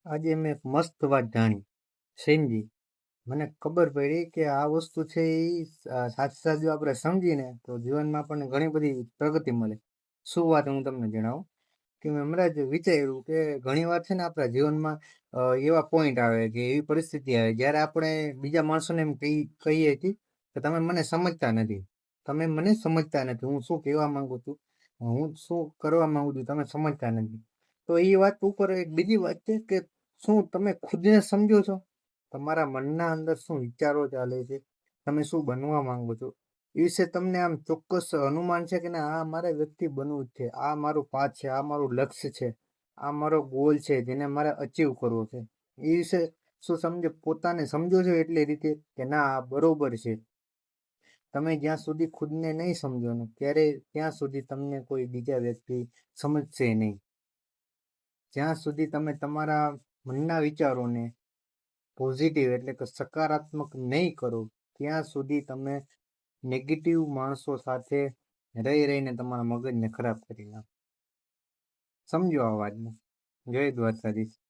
આજે મેં એક મસ્ત વાત જાણી સેનજી. મને ખબર પડી કે આ વસ્તુ છે એ સાચે સાચ જો આપણે સમજીને તો જીવનમાં આપણને ઘણી બધી પ્રગતિ મળે. શું વાત હું તમને જણાવું કે મેં હમણાં જ વિચાર્યું કે ઘણી વાર છે ને આપણા જીવનમાં એવા પોઈન્ટ આવે કે એવી પરિસ્થિતિ આવે જ્યારે આપણે બીજા માણસોને એમ કહીએ છીએ કે તમે મને સમજતા નથી, તમે મને સમજતા નથી, હું શું કહેવા માંગુ છું, હું શું કરવા માંગુ છું, તમે સમજતા નથી. તો એ વાત ઉપર એક બીજી વાત છે કે શું તમે ખુદને સમજો છો? તમારા મનના અંદર શું વિચારો ચાલે છે? તમે શું બનવા માંગો છો? એ વિશે તમને આમ ચોક્કસ અનુમાન છે કે ના આ મારે વ્યક્તિ બનવું જ છે, આ મારું પાથ છે, આ મારું લક્ષ્ય છે, આ મારો ગોલ છે જેને મારે અચીવ કરવો છે. એ વિશે શું સમજો, પોતાને સમજો છો એટલી રીતે કે ના આ બરોબર છે. તમે જ્યાં સુધી ખુદને નહીં સમજો ને ત્યારે ત્યાં સુધી તમને કોઈ બીજા વ્યક્તિ સમજશે નહીં. જ્યાં સુધી તમે તમારા મનના વિચારોને પોઝિટિવ એટલે કે સકારાત્મક નહીં કરો ત્યાં સુધી તમે નેગેટિવ માણસો સાથે રહીને તમારા મગજને ખરાબ કરી નાખો. સમજો આ વાતને. જય દ્વારકાધીશ.